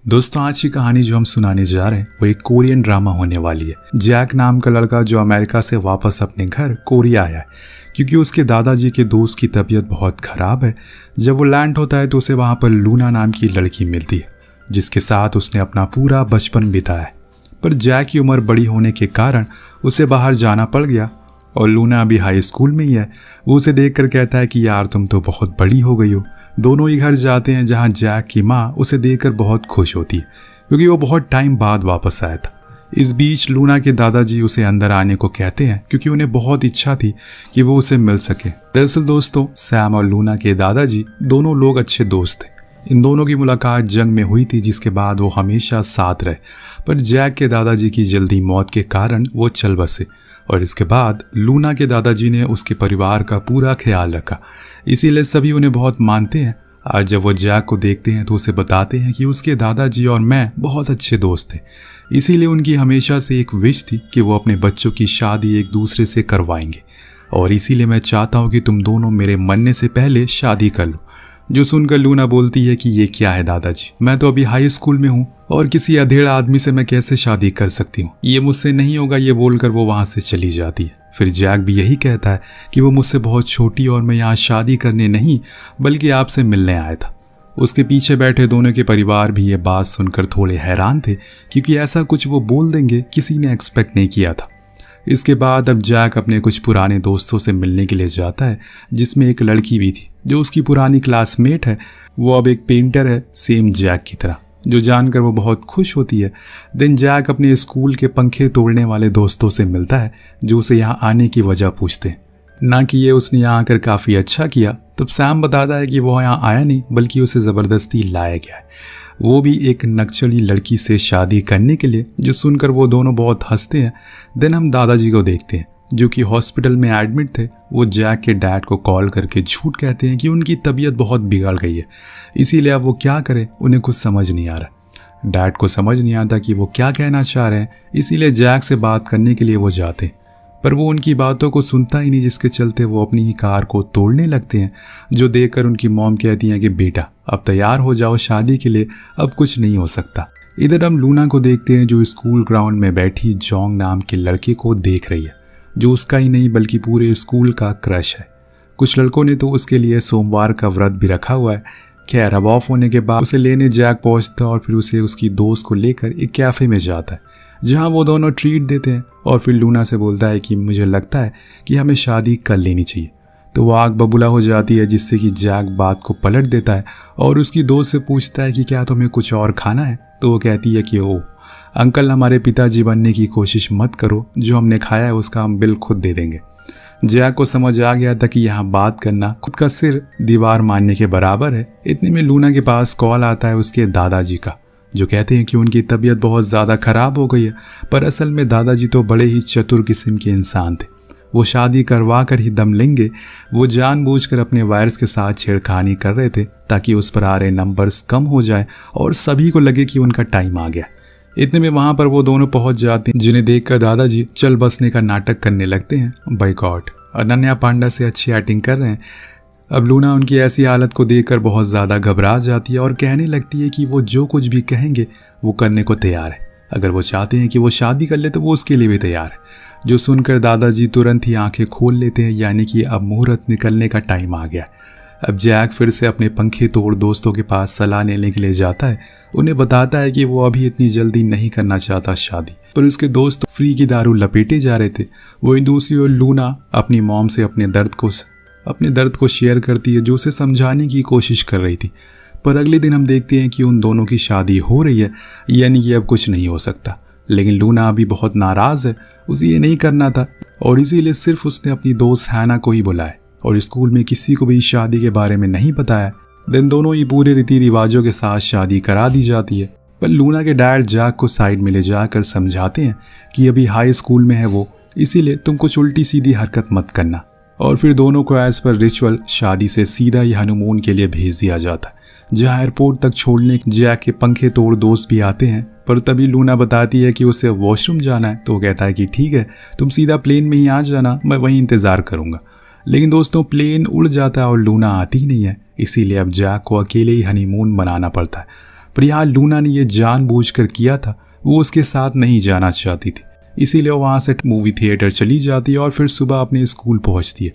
दोस्तों, आज की कहानी जो हम सुनाने जा रहे हैं वो एक कोरियन ड्रामा होने वाली है। जैक नाम का लड़का जो अमेरिका से वापस अपने घर कोरिया आया है क्योंकि उसके दादाजी के दोस्त की तबीयत बहुत ख़राब है। जब वो लैंड होता है तो उसे वहाँ पर लूना नाम की लड़की मिलती है जिसके साथ उसने अपना पूरा बचपन बिताया है। पर जैक की उम्र बड़ी होने के कारण उसे बाहर जाना पड़ गया और लूना अभी हाई स्कूल में ही है। वो उसे देखकर कहता है कि यार तुम तो बहुत बड़ी हो गई हो। दोनों ही घर जाते हैं जहां जैक की माँ उसे देखकर बहुत खुश होती है क्योंकि वो बहुत टाइम बाद वापस आया था। इस बीच लूना के दादाजी उसे अंदर आने को कहते हैं क्योंकि उन्हें बहुत इच्छा थी कि वो उसे मिल सके। दरअसल दोस्तों, सैम और लूना के दादाजी दोनों लोग अच्छे दोस्त थे। इन दोनों की मुलाकात जंग में हुई थी जिसके बाद वो हमेशा साथ रहे। पर जैक के दादाजी की जल्दी मौत के कारण वो चल बसे और इसके बाद लूना के दादाजी ने उसके परिवार का पूरा ख्याल रखा, इसीलिए सभी उन्हें बहुत मानते हैं। आज जब वो जैक को देखते हैं तो उसे बताते हैं कि उसके दादाजी और मैं बहुत अच्छे दोस्त थे, इसीलिए उनकी हमेशा से एक विश थी कि वो अपने बच्चों की शादी एक दूसरे से करवाएंगे और इसीलिए मैं चाहता हूँ कि तुम दोनों मेरे मरने से पहले शादी कर लो। जो सुनकर लूना बोलती है कि ये क्या है दादाजी, मैं तो अभी हाई स्कूल में हूँ और किसी अधेड़ आदमी से मैं कैसे शादी कर सकती हूँ, ये मुझसे नहीं होगा। ये बोलकर वो वहाँ से चली जाती है। फिर जैक भी यही कहता है कि वो मुझसे बहुत छोटी और मैं यहाँ शादी करने नहीं बल्कि आपसे मिलने आया था। उसके पीछे बैठे दोनों के परिवार भी ये बात सुनकर थोड़े हैरान थे क्योंकि ऐसा कुछ वो बोल देंगे किसी ने एक्सपेक्ट नहीं किया था। इसके बाद अब जैक अपने कुछ पुराने दोस्तों से मिलने के लिए जाता है जिसमें एक लड़की भी थी जो उसकी पुरानी क्लासमेट है। वो अब एक पेंटर है सेम जैक की तरह, जो जानकर वो बहुत खुश होती है। दिन जैक अपने स्कूल के पंखे तोड़ने वाले दोस्तों से मिलता है जो उसे यहाँ आने की वजह पूछते हैं, ना कि ये उसने यहाँ आकर काफ़ी अच्छा किया। तब सैम बताता है कि वो यहाँ आया नहीं बल्कि उसे ज़बरदस्ती लाया गया है, वो भी एक नक्सली लड़की से शादी करने के लिए। जो सुनकर वो दोनों बहुत हंसते हैं। देन हम दादाजी को देखते हैं जो कि हॉस्पिटल में एडमिट थे। वो जैक के डैड को कॉल करके झूठ कहते हैं कि उनकी तबीयत बहुत बिगड़ गई है, इसीलिए अब वो क्या करें उन्हें कुछ समझ नहीं आ रहा। डैड को समझ नहीं आता कि वो क्या कहना चाह रहे हैं, इसीलिए जैक से बात करने के लिए वो जाते हैं पर वो उनकी बातों को सुनता ही नहीं, जिसके चलते वो अपनी ही कार को तोड़ने लगते हैं। जो देखकर उनकी मॉम कहती हैं कि बेटा अब तैयार हो जाओ शादी के लिए, अब कुछ नहीं हो सकता। इधर हम लूना को देखते हैं जो स्कूल ग्राउंड में बैठी जोंग नाम के लड़के को देख रही है, जो उसका ही नहीं बल्कि पूरे स्कूल का क्रश है। कुछ लड़कों ने तो उसके लिए सोमवार का व्रत भी रखा हुआ है। खैर अब ऑफ होने के बाद उसे लेने जैक पहुंचता और फिर उसे उसकी दोस्त को लेकर एक कैफ़े में जाता है जहां वो दोनों ट्रीट देते हैं और फिर लूना से बोलता है कि मुझे लगता है कि हमें शादी कर लेनी चाहिए। तो वो आग बबूला हो जाती है जिससे कि जैक बात को पलट देता है और उसकी दोस्त से पूछता है कि क्या तुम्हें कुछ और खाना है। तो वो कहती है कि ओ अंकल, हमारे पिताजी बनने की कोशिश मत करो, जो हमने खाया है उसका हम बिल खुद दे देंगे। जैक को समझ आ गया था कि यहाँ बात करना खुद का सिर दीवार मारने के बराबर है। इतने में लूना के पास कॉल आता है उसके दादाजी का, जो कहते हैं कि उनकी तबीयत बहुत ज़्यादा ख़राब हो गई है। पर असल में दादाजी तो बड़े ही चतुर किस्म के इंसान थे, वो शादी करवा कर ही दम लेंगे। वो जानबूझकर अपने वायरस के साथ छेड़खानी कर रहे थे ताकि उस पर आ रहे नंबर्स कम हो जाए और सभी को लगे कि उनका टाइम आ गया। इतने में वहाँ पर वो दोनों पहुँच जाते हैं जिन्हें देखकर दादाजी चल बसने का नाटक करने लगते हैं। बाय गॉड, अनन्या पांडा से अच्छी एक्टिंग कर रहे हैं। अब लूना उनकी ऐसी हालत को देखकर बहुत ज़्यादा घबरा जाती है और कहने लगती है कि वो जो कुछ भी कहेंगे वो करने को तैयार है। अगर वो चाहते हैं कि वो शादी कर ले तो वो उसके लिए भी तैयार है। जो सुनकर दादाजी तुरंत ही आंखें खोल लेते हैं, यानी कि अब मुहूर्त निकलने का टाइम आ गया। अब जैक फिर से अपने पंखे तोड़ दोस्तों के पास सलाह लेने के लिए जाता है। उन्हें बताता है कि वो अभी इतनी जल्दी नहीं करना चाहता शादी, पर उसके दोस्त फ्री की दारू लपेटे जा रहे थे। वहीं दूसरी ओर लूना अपनी मॉम से अपने दर्द को शेयर करती है, जो उसे समझाने की कोशिश कर रही थी। पर अगले दिन हम देखते हैं कि उन दोनों की शादी हो रही है, यानी कि अब कुछ नहीं हो सकता। लेकिन लूना अभी बहुत नाराज़ है, उसे ये नहीं करना था और इसीलिए सिर्फ उसने अपनी दोस्त हैना को ही बुलाया और स्कूल में किसी को भी शादी के बारे में नहीं बताया। दिन दोनों ही पूरे रीति रिवाजों के साथ शादी करा दी जाती है। पर लूना के डैड जैक को साइड में ले जाकर समझाते हैं कि अभी हाई स्कूल में है वो, इसीलिए तुम कुछ उल्टी सीधी हरकत मत करना। और फिर दोनों को एज पर रिचुअल शादी से सीधा ही हनीमून के लिए भेज दिया जाता है, जहाँ एयरपोर्ट तक छोड़ने जैक के पंखे तोड़ दोस्त भी आते हैं। पर तभी लूना बताती है कि उसे वॉशरूम जाना है, तो वो कहता है कि ठीक है, तुम सीधा प्लेन में ही आ जाना, मैं वहीं इंतज़ार करूँगा। लेकिन दोस्तों प्लेन उड़ जाता है और लूना आती ही नहीं है, इसीलिए अब जैक को अकेले ही हनीमून मनाना पड़ता है। पर यहाँ लूना ने ये जानबूझकर किया था, वो उसके साथ नहीं जाना चाहती थी। इसीलिए वो वहाँ से मूवी थिएटर चली जाती है और फिर सुबह अपने स्कूल पहुँचती है।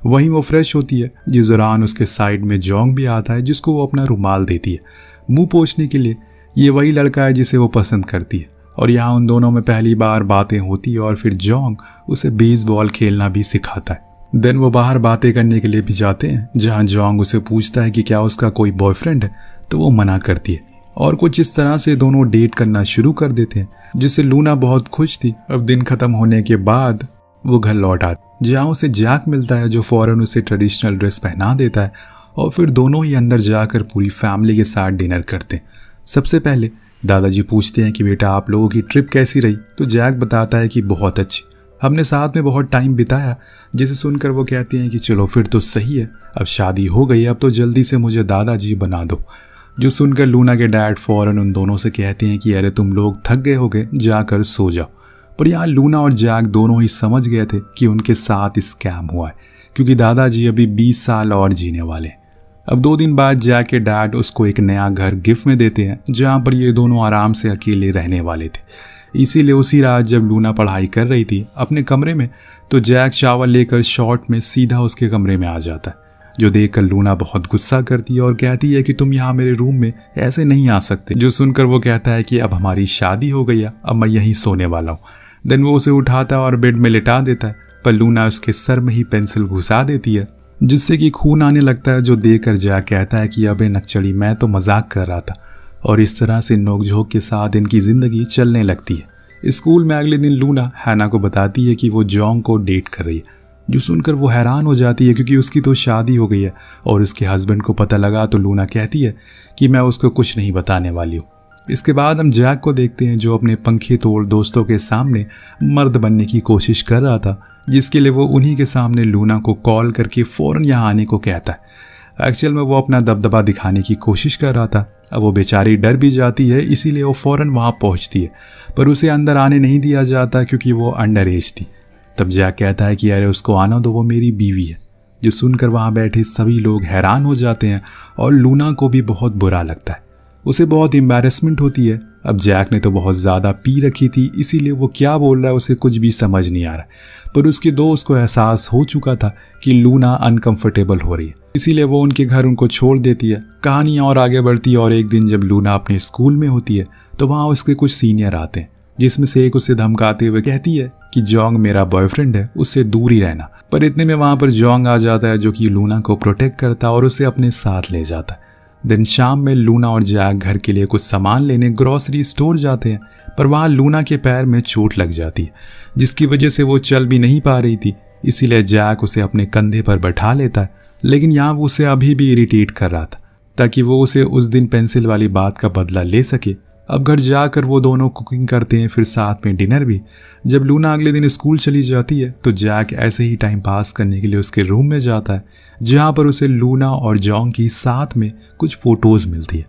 वहीं वो फ्रेश होती है। जिस दौरान उसके साइड में जोंग भी आता है, जिसको वो अपना रुमाल देती है मुंह पोंछने के लिए। ये वही लड़का है जिसे वो पसंद करती है और यहाँ उन दोनों में पहली बार बातें होती है और फिर जोंग उसे बेसबॉल खेलना भी सिखाता है। देन वो बाहर बातें करने के लिए भी जाते हैं, जहाँ जोंग उसे पूछता है कि क्या उसका कोई बॉयफ्रेंड है, तो वो मना करती है और कुछ इस तरह से दोनों डेट करना शुरू कर देते हैं, जिससे लूना बहुत खुश थी। अब दिन खत्म होने के बाद वो घर लौट आती, जहाँ उसे जैक मिलता है जो फौरन उसे ट्रेडिशनल ड्रेस पहना देता है और फिर दोनों ही अंदर जाकर पूरी फैमिली के साथ डिनर करते हैं। सबसे पहले दादाजी पूछते हैं कि बेटा आप लोगों की ट्रिप कैसी रही, तो जैक बताता है कि बहुत अच्छी, हमने साथ में बहुत टाइम बिताया। जिसे सुनकर वो कहती हैं कि चलो फिर तो सही है, अब शादी हो गई, अब तो जल्दी से मुझे दादाजी बना दो। जो सुनकर लूना के डैड फौरन उन दोनों से कहते हैं कि अरे तुम लोग थक गए होगे, जाकर सो जाओ। पर यहाँ लूना और जैक दोनों ही समझ गए थे कि उनके साथ स्कैम हुआ है, क्योंकि दादाजी अभी 20 साल और जीने वाले हैं। अब 2 दिन बाद जैक के डैड उसको एक नया घर गिफ्ट में देते हैं, जहाँ पर ये दोनों आराम से अकेले रहने वाले थे। इसीलिए उसी रात जब लूना पढ़ाई कर रही थी अपने कमरे में, तो जैक शावर लेकर शॉर्ट में सीधा उसके कमरे में आ जाता है, जो देखकर लूना बहुत गुस्सा करती है और कहती है कि तुम यहाँ मेरे रूम में ऐसे नहीं आ सकते। जो सुनकर वो कहता है कि अब हमारी शादी हो गई है, अब मैं यहीं सोने वाला हूँ। देन वो उसे उठाता है और बेड में लिटा देता है, पर लूना उसके सर में ही पेंसिल घुसा देती है, जिससे कि खून आने लगता है। जो देखकर जैक कहता है कि अबे नक्चड़ी, मैं तो मजाक कर रहा था। और इस तरह से नोकझोंक के साथ इनकी जिंदगी चलने लगती है। स्कूल में अगले दिन लूना हैना को बताती है कि वो जोंग को डेट कर रही है, जो सुनकर वो हैरान हो जाती है क्योंकि उसकी तो शादी हो गई है और उसके हस्बैंड को पता लगा। तो लूना कहती है कि मैं उसको कुछ नहीं बताने वाली हूँ। इसके बाद हम जैक को देखते हैं, जो अपने पंखे तोड़ दोस्तों के सामने मर्द बनने की कोशिश कर रहा था, जिसके लिए वो उन्हीं के सामने लूना को कॉल करके फ़ौरन यहाँ आने को कहता है। एक्चुअल में वो अपना दबदबा दिखाने की कोशिश कर रहा था। अब वो बेचारी डर भी जाती है, इसीलिए वो फ़ौरन वहाँ पहुँचती है, पर उसे अंदर आने नहीं दिया जाता क्योंकि वो अंडर एज थी। तब जैक कहता है कि अरे उसको आना दो, वो मेरी बीवी है। जो सुनकर वहाँ बैठे सभी लोग हैरान हो जाते हैं और लूना को भी बहुत बुरा लगता है। उसे बहुत एम्बैरेसमेंट होती है। अब जैक ने तो बहुत ज़्यादा पी रखी थी, इसीलिए वो क्या बोल रहा है उसे कुछ भी समझ नहीं आ रहा, पर उसके दोस्त को एहसास हो चुका था कि लूना अनकंफर्टेबल हो रही है, इसीलिए वो उनके घर उनको छोड़ देती है। कहानी और आगे बढ़ती है और एक दिन जब लूना अपने स्कूल में होती है तो वहाँ उसके कुछ सीनियर आते हैं, जिसमें से एक उसे धमकाते हुए कहती है कि जोंग मेरा बॉयफ्रेंड है, उससे दूर ही रहना। पर इतने में वहाँ पर जोंग आ जाता है, जो कि लूना को प्रोटेक्ट करता है और उसे अपने साथ ले जाता है। दिन शाम में लूना और जैक घर के लिए कुछ सामान लेने ग्रोसरी स्टोर जाते हैं, पर वहाँ लूना के पैर में चोट लग जाती है, जिसकी वजह से वो चल भी नहीं पा रही थी। इसीलिए जैक उसे अपने कंधे पर बैठा लेता है, लेकिन यहाँ वो उसे अभी भी इरिटेट कर रहा था, ताकि वो उसे उस दिन पेंसिल वाली बात का बदला ले सके। अब घर जाकर वो दोनों कुकिंग करते हैं, फिर साथ में डिनर भी। जब लूना अगले दिन स्कूल चली जाती है तो जैक ऐसे ही टाइम पास करने के लिए उसके रूम में जाता है, जहाँ पर उसे लूना और जोंग की साथ में कुछ फ़ोटोज़ मिलती है।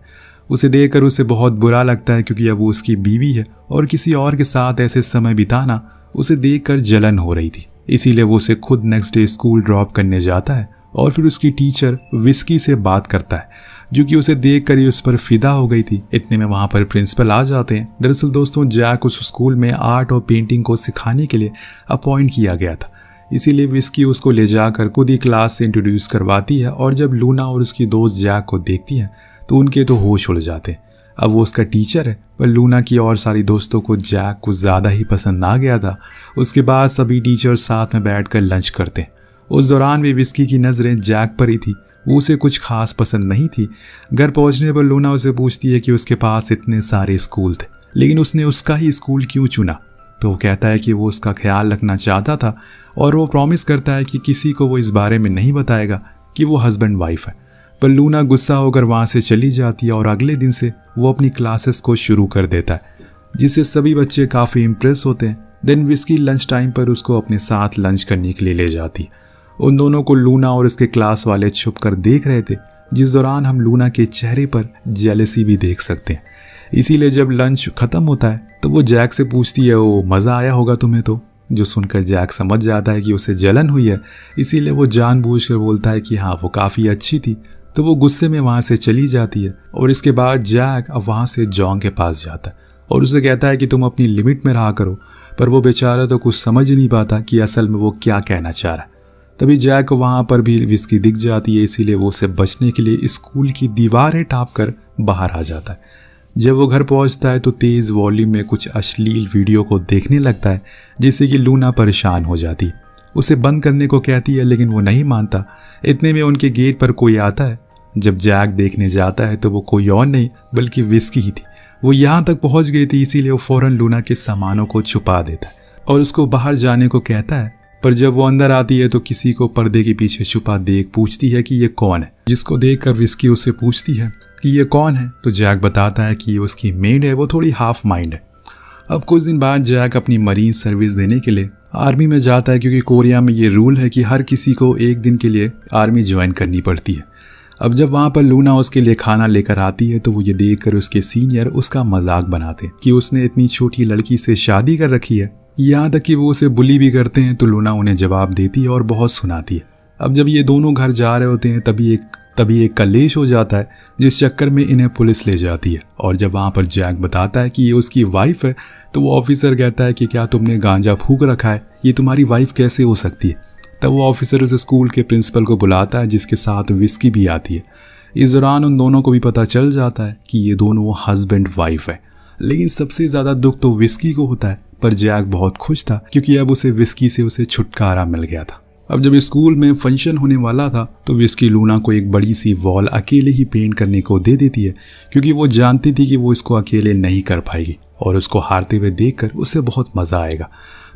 उसे देखकर उसे बहुत बुरा लगता है, क्योंकि अब वो उसकी बीवी है और किसी और के साथ ऐसे समय बिताना उसे देखकर जलन हो रही थी। इसीलिए वो उसे खुद नेक्स्ट डे स्कूल ड्रॉप करने जाता है और फिर उसकी टीचर विस्की से बात करता है, जो कि उसे देखकर ही उस पर फिदा हो गई थी। इतने में वहाँ पर प्रिंसिपल आ जाते हैं। दरअसल दोस्तों, जैक उस स्कूल में आर्ट और पेंटिंग को सिखाने के लिए अपॉइंट किया गया था, इसीलिए विस्की उसको ले जाकर खुद ही क्लास से इंट्रोड्यूस करवाती है। और जब लूना और उसकी दोस्त जैक को देखती हैं तो उनके तो होश उड़ जाते हैं। अब वो उसका टीचर है, पर लूना की और सारी दोस्तों को जैक कुछ ज़्यादा ही पसंद आ गया था। उसके बाद सभी टीचर साथ में बैठकर लंच करते हैं। उस दौरान भी विस्की की नज़रें जैक पर ही थी, वो उसे कुछ खास पसंद नहीं थी। घर पहुंचने पर लूना उसे पूछती है कि उसके पास इतने सारे स्कूल थे, लेकिन उसने उसका ही स्कूल क्यों चुना। तो वो कहता है कि वो उसका ख्याल रखना चाहता था और वो प्रॉमिस करता है कि किसी को वो इस बारे में नहीं बताएगा कि वो हस्बैंड वाइफ है। पर लूना गुस्सा होकर वहाँ से चली जाती है और अगले दिन से वो अपनी क्लासेस को शुरू कर देता है, जिससे सभी बच्चे काफ़ी इम्प्रेस होते हैं। देन विस्की लंच टाइम पर उसको अपने साथ लंच करने के लिए ले जाती है। उन दोनों को लूना और उसके क्लास वाले छुप कर देख रहे थे, जिस दौरान हम लूना के चेहरे पर जेलसी भी देख सकते हैं। इसीलिए जब लंच खत्म होता है तो वो जैक से पूछती है, वो मज़ा आया होगा तुम्हें तो। जो सुनकर जैक समझ जाता है कि उसे जलन हुई है, इसीलिए वो जानबूझकर बोलता है कि हाँ वो काफ़ी अच्छी थी, तो वो गुस्से में वहाँ से चली जाती है। और इसके बाद जैक अब वहाँ से जॉन के पास जाता है और उसे कहता है कि तुम अपनी लिमिट में रहा करो, पर वो बेचारा तो कुछ समझ ही नहीं पाता कि असल में वो क्या कहना चाह रहा है। तभी जैक को वहाँ पर भी विस्की दिख जाती है, इसीलिए वो उसे बचने के लिए स्कूल की दीवारें टाप कर बाहर आ जाता है। जब वो घर पहुँचता है तो तेज़ वॉल्यूम में कुछ अश्लील वीडियो को देखने लगता है, जिससे कि लूना परेशान हो जाती है। उसे बंद करने को कहती है लेकिन वो नहीं मानता। इतने में उनके गेट पर कोई आता है। जब जैक देखने जाता है तो वो कोई और नहीं बल्कि विस्की ही थी। वो यहाँ तक पहुँच गई थी, इसीलिए वो फौरन लूना के सामानों को छुपा देता है और उसको बाहर जाने को कहता है। पर जब वो अंदर आती है तो किसी को पर्दे के पीछे छुपा देख पूछती है कि ये कौन है, जिसको देखकर विस्की उससे पूछती है कि ये कौन है। तो जैक बताता है कि ये उसकी मेड है, वो थोड़ी हाफ माइंड है। अब कुछ दिन बाद जैक अपनी मरीन सर्विस देने के लिए आर्मी में जाता है, क्योंकि कोरिया में ये रूल है कि हर किसी को एक दिन के लिए आर्मी ज्वाइन करनी पड़ती है। अब जब वहाँ पर लूना उसके लिए खाना लेकर आती है तो वो ये देखकर उसके सीनियर उसका मजाक बनाते कि उसने इतनी छोटी लड़की से शादी कर रखी है, यहाँ तक कि वो उसे बुली भी करते हैं। तो लूना उन्हें जवाब देती है और बहुत सुनाती है। अब जब ये दोनों घर जा रहे होते हैं तभी एक कलेश हो जाता है, जिस चक्कर में इन्हें पुलिस ले जाती है। और जब वहाँ पर जैक बताता है कि ये उसकी वाइफ है तो वो ऑफिसर कहता है कि क्या तुमने गांजा फूंक रखा है, ये तुम्हारी वाइफ कैसे हो सकती है। तब वो ऑफिसर उस स्कूल के प्रिंसिपल को बुलाता है, जिसके साथ विस्की भी आती है। इस दौरान उन दोनों को भी पता चल जाता है कि ये दोनों हस्बैंड वाइफ है। लेकिन सबसे ज़्यादा दुख तो विस्की को होता है, पर जैक बहुत खुश था क्योंकि अब उसे विस्की से उसे छुटकारा मिल गया था। अब जब स्कूल में फंक्शन होने वाला था तो विस्की लूना को एक बड़ी सी वॉल अकेले ही पेंट करने को दे देती है, क्योंकि वो जानती थी कि वो इसको अकेले नहीं कर पाएगी और उसको हारते हुए देखकर उसे बहुत मज़ा आएगा।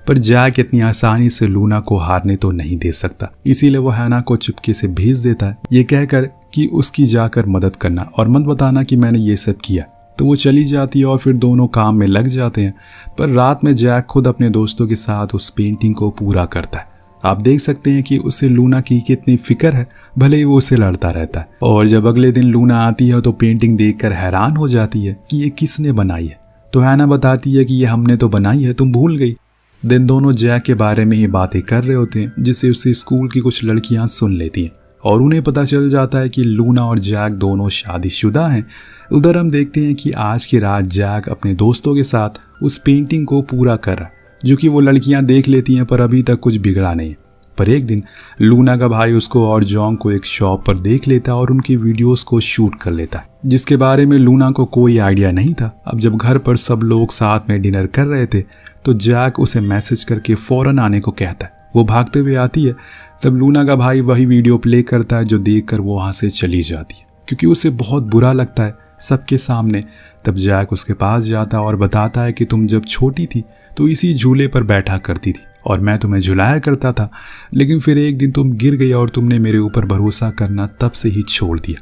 पर जैक इतनी आसानी से लूना को हारने तो नहीं दे सकता, इसीलिए वो हैना को चुपके से भेज देता है, ये कहकर कि उसकी जाकर मदद करना और मत बताना कि मैंने ये सब किया। तो वो चली जाती है और फिर दोनों काम में लग जाते हैं। पर रात में जैक खुद अपने दोस्तों के साथ उस पेंटिंग को पूरा करता है। आप देख सकते हैं कि उसे लूना की कितनी फिक्र है, भले ही वो उसे लड़ता रहता है। और जब अगले दिन लूना आती है तो पेंटिंग देखकर हैरान हो जाती है कि ये किसने बनाई है। तो हैना बताती है कि ये हमने तो बनाई है, तुम भूल गई। दिन दोनों जैक के बारे में ही बातें कर रहे होते हैं, जिससे उससे स्कूल की कुछ लड़कियां सुन लेती हैं और उन्हें पता चल जाता है कि लूना और जैक दोनों शादीशुदा हैं। उधर हम देखते हैं कि आज की रात जैक अपने दोस्तों के साथ उस पेंटिंग को पूरा कर रहा है, जो कि वो लड़कियां देख लेती हैं, पर अभी तक कुछ बिगड़ा नहीं है। पर एक दिन लूना का भाई उसको और जॉन को एक शॉप पर देख लेता है और उनकी वीडियोस को शूट कर लेता है, जिसके बारे में लूना को कोई आइडिया नहीं था। अब जब घर पर सब लोग साथ में डिनर कर रहे थे तो जैक उसे मैसेज करके फौरन आने को कहता है। वो भागते हुए आती है। तब लूना का भाई वही वीडियो प्ले करता है जो देखकर वो वहाँ से चली जाती है, क्योंकि उसे बहुत बुरा लगता है सबके सामने। तब जैक उसके पास जाता है और बताता है कि तुम जब छोटी थी तो इसी झूले पर बैठा करती थी और मैं तुम्हें झुलाया करता था, लेकिन फिर एक दिन तुम गिर गई और तुमने मेरे ऊपर भरोसा करना तब से ही छोड़ दिया।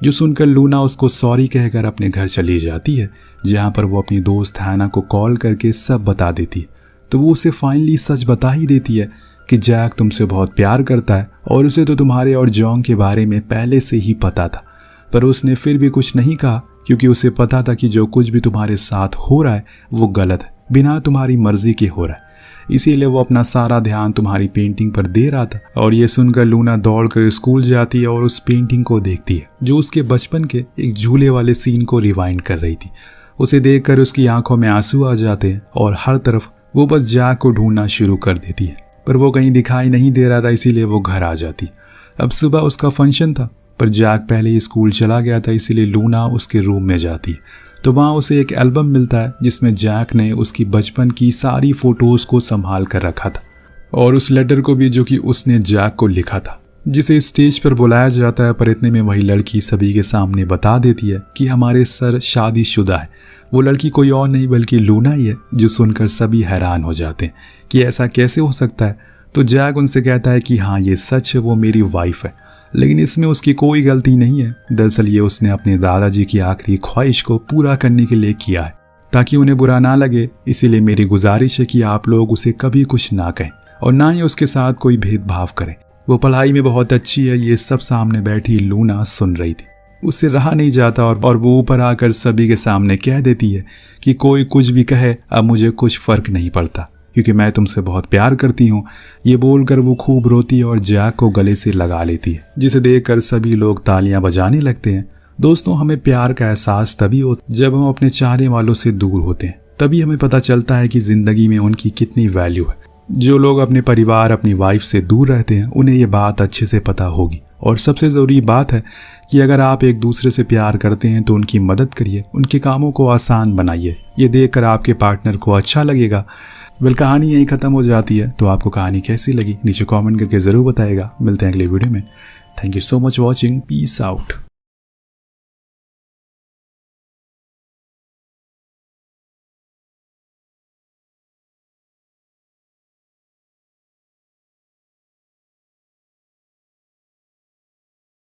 जो सुनकर लूना उसको सॉरी कहकर अपने घर चली जाती है, जहाँ पर वो अपनी दोस्त हैना को कॉल करके सब बता देती है। तो वो उसे फाइनली सच बता ही देती है कि जैक तुमसे बहुत प्यार करता है और उसे तो तुम्हारे और जॉन के बारे में पहले से ही पता था। पर उसने फिर भी कुछ नहीं कहा, क्योंकि उसे पता था कि जो कुछ भी तुम्हारे साथ हो रहा है वो गलत है, बिना तुम्हारी मर्जी के हो रहा है। इसीलिए वो अपना सारा ध्यान तुम्हारी पेंटिंग पर दे रहा था। और ये सुनकर लूना दौड़कर स्कूल जाती है और उस पेंटिंग को देखती है, जो उसके बचपन के एक झूले वाले सीन को रिवाइंड कर रही थी। उसे देखकर उसकी आंखों में आंसू आ जाते हैं और हर तरफ वो बस जैक को ढूंढना शुरू कर देती है, पर वो कहीं दिखाई नहीं दे रहा था, इसीलिए वो घर आ जाती। अब सुबह उसका फंक्शन था, पर जैक पहले ही स्कूल चला गया था, इसीलिए लूना उसके रूम में जाती है। तो वहाँ उसे एक एल्बम मिलता है जिसमें जैक ने उसकी बचपन की सारी फोटोज़ को संभाल कर रखा था, और उस लेटर को भी जो कि उसने जैक को लिखा था, जिसे स्टेज पर बुलाया जाता है। पर इतने में वही लड़की सभी के सामने बता देती है कि हमारे सर शादीशुदा है। वो लड़की कोई और नहीं बल्कि लूना ही है, जो सुनकर सभी हैरान हो जाते हैं कि ऐसा कैसे हो सकता है। तो जैक उनसे कहता है कि हाँ ये सच है, वो मेरी वाइफ है, लेकिन इसमें उसकी कोई गलती नहीं है। दरअसल ये उसने अपने दादाजी की आखिरी ख्वाहिश को पूरा करने के लिए किया है, ताकि उन्हें बुरा ना लगे। इसीलिए मेरी गुजारिश है कि आप लोग उसे कभी कुछ ना कहें और ना ही उसके साथ कोई भेदभाव करें। वो पढ़ाई में बहुत अच्छी है। ये सब सामने बैठी लूना सुन रही थी, उससे रहा नहीं जाता और वो ऊपर आकर सभी के सामने कह देती है कि कोई कुछ भी कहे, अब मुझे कुछ फर्क नहीं पड़ता। क्योंकि मैं तुमसे बहुत प्यार करती हूँ। ये बोलकर वो खूब रोती है और जैक को गले से लगा लेती है, जिसे देखकर सभी लोग तालियां बजाने लगते हैं। दोस्तों, हमें प्यार का एहसास तभी होता जब हम अपने चाहने वालों से दूर होते हैं। तभी हमें पता चलता है कि जिंदगी में उनकी कितनी वैल्यू है। जो लोग अपने परिवार, अपनी वाइफ से दूर रहते हैं, उन्हें ये बात अच्छे से पता होगी। और सबसे ज़रूरी बात है कि अगर आप एक दूसरे से प्यार करते हैं तो उनकी मदद करिए, उनके कामों को आसान बनाइए। ये देखकर आपके पार्टनर को अच्छा लगेगा। कहानी यहीं ख़त्म हो जाती है। तो आपको कहानी कैसी लगी नीचे कमेंट करके ज़रूर बताइएगा। मिलते हैं अगले वीडियो में। Thank you so much watching. Peace out.